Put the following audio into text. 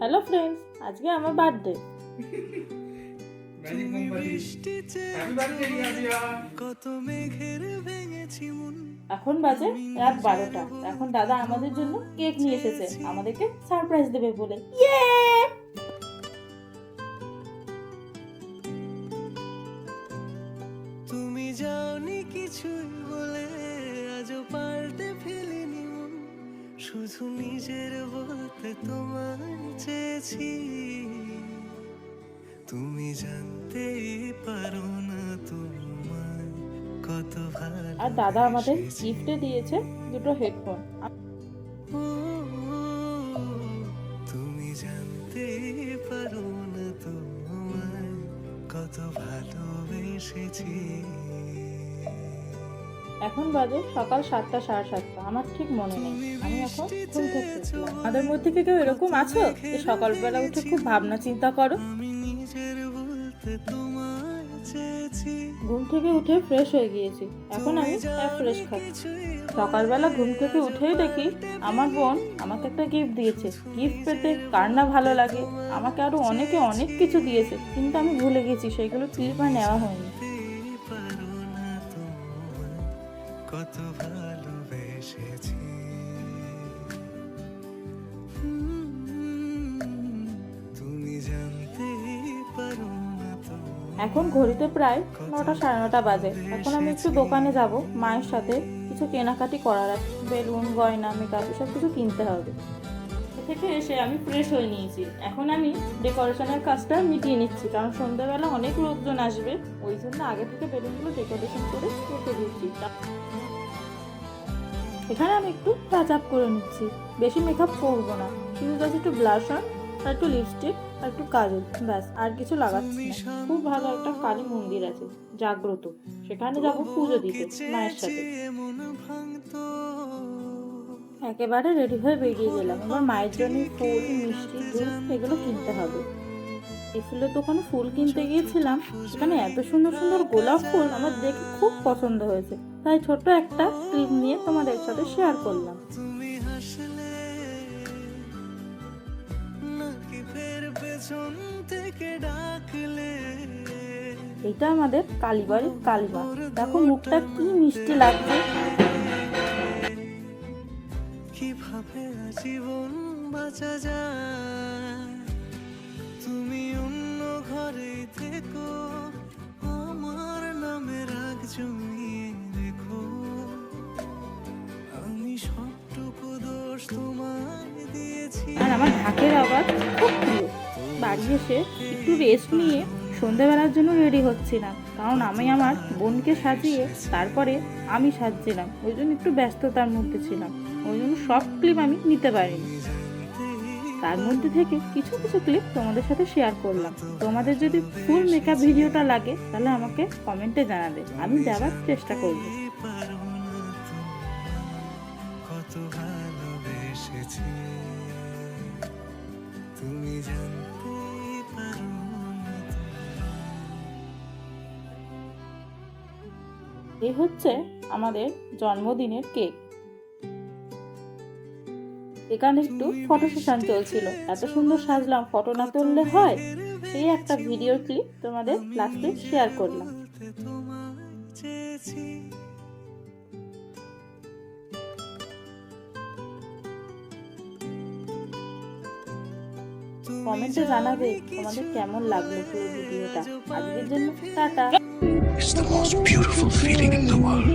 Hello friends, আজকে আমার birthday. এখন বাজে রাত 12টা। এখন দাদা আমাদের জন্য কেক নিয়ে এসেছে, আমাদেরকে সারপ্রাইজ দেবে বলে। ইয়ে! তুমি যাওনি কিছুই বলে, আজও পাল্টে ফেলিনি মন, শুধু নিজের বলতে তোমায় চেয়েছি। তুমি জানতেই পারো না তোমায় কত ভালো। আর দাদা আমাদের গিফটে দিয়েছে দুটো হেডফোন। তুমি জানতেই পারো না তোমায় কত ভালোবেসেছি। এখন বাজে সকাল 7টা, 7:30। আমার ঠিক মনে নেই, আমি এখন ঘুম থেকে উঠলাম। আমাদের মধ্যে কি কেউ এরকম আছো যে সকালবেলা উঠে খুব ভাবনা চিন্তা করো? আমি নিজের বলতে তোমায় চেয়েছি। ঘুম থেকে উঠে ফ্রেশ হয়ে গিয়েছি, এখন আমি ফ্রেশ খাচ্ছি। সকালবেলা ঘুম থেকে উঠেই দেখি আমার বোন আমাকে একটা গিফট দিয়েছে। গিফট পেতে কার না ভালো লাগে। আমাকে আরো অনেকে অনেক কিছু দিয়েছে, কিন্তু আমি ভুলে গেছি, সেগুলো ক্লিপ আর নেওয়া হয়নি। পারো না তোমায় কত ভালোবেসেছি। তুমি জানতে পারো না তোমায়। এখন ঘড়িতে প্রায় 9টা, 9:30 বাজে। এখন আমি একটু দোকানে যাব, মায়ের সাথে কিছু কেনাকাটি করার আছে। বেলুন, গয়না, মেকআপ সব কিছু কিনতে হবে। থেকে এসে আমি ফ্রেশ হয়ে নিয়েছি। এখন আমি ডেকোরেশনের কাজটা মিটিয়ে নিচ্ছি, কারণ সন্ধ্যাবেলা অনেক লোকজন আসবে। ওই জন্য আগে থেকে বেলুনগুলো ডেকোরেশন করে রেখে দিচ্ছি। এখানে আমি একটু টাচ আপ করে নিচ্ছি, বেশি মেকআপ করবো না, শুধু জাস্ট একটু ব্লাশার আর একটু লিপস্টিক আর একটু কাজল, ব্যাস, আর কিছু লাগাচ্ছি না। খুব ভালো একটা কালী মন্দির আছে, জাগ্রত, সেখানে যাব পুজো দিতে মায়ের সাথে। মন ভাঙতো একেবারে রেডি হয়ে বেরিয়ে গেলাম। এবার মায়ের জন্য ফুল, মিষ্টি, ধূপ এগুলো কিনতে হবে। এই ফুলের দোকানে ফুল কিনতে গিয়েছিলাম, সেখানে এত সুন্দর সুন্দর গোলাপ ফুল আমার দেখে খুব পছন্দ হয়েছে, তাই ছোট্ট একটা ক্লিপ নিয়ে তোমাদের সাথে শেয়ার করলাম। তুমি হাসলে নাকি ফের পেছন থেকে ডাকলে। এটা আমাদের কালীবাড়ির কালীমা। দেখো মুখটা কি মিষ্টি লাগছে। কিভাবে আজীবন বাঁচা যায়, তুমি অন্য ঘরে থেকো, আমার নামে রাগ জমিয়ে রেখো। আমি সবটুকু দোষ তোমায় দিয়েছি। আর আমার ঢাকের আওয়াজ খুব প্রিয়। বাড়ি এসে একটু রেস্ট নিয়ে সন্ধ্যাবেলার জন্য রেডি হচ্ছিলাম, কারণ আমি আমার বোনকে সাজিয়ে তারপরে আমি সাজছিলাম। ওই জন্য একটু ব্যস্ততার মধ্যে ছিলাম, ওই জন্য সব ক্লিপ আমি নিতে পারিনি। তার মধ্যে থেকে কিছু কিছু ক্লিপ তোমাদের সাথে শেয়ার করলাম। তোমাদের যদি ফুল মেকআপ ভিডিওটা লাগে তাহলে আমাকে কমেন্টে জানাবে, আমি দেওয়ার চেষ্টা করব। পারো না তোমায় কত ভালোবেসেছি। তুমি জানতে পারো না এই হচ্ছে আমাদের জন্মদিনের কেক। এখানে একটু ফটো সেশন চলছিল, এত সুন্দর সাজলাম, ফটো না তুললে হয়। সেই একটা ভিডিও ক্লিপ তোমাদের লাস্টে শেয়ার করলাম। বলতে তোমায় চেয়েছি। কমেন্টে জানাবে তোমাদের কেমন লাগলো পুরো ভিডিওটা। আজকের জন্য tata. It's the most beautiful feeling in the world.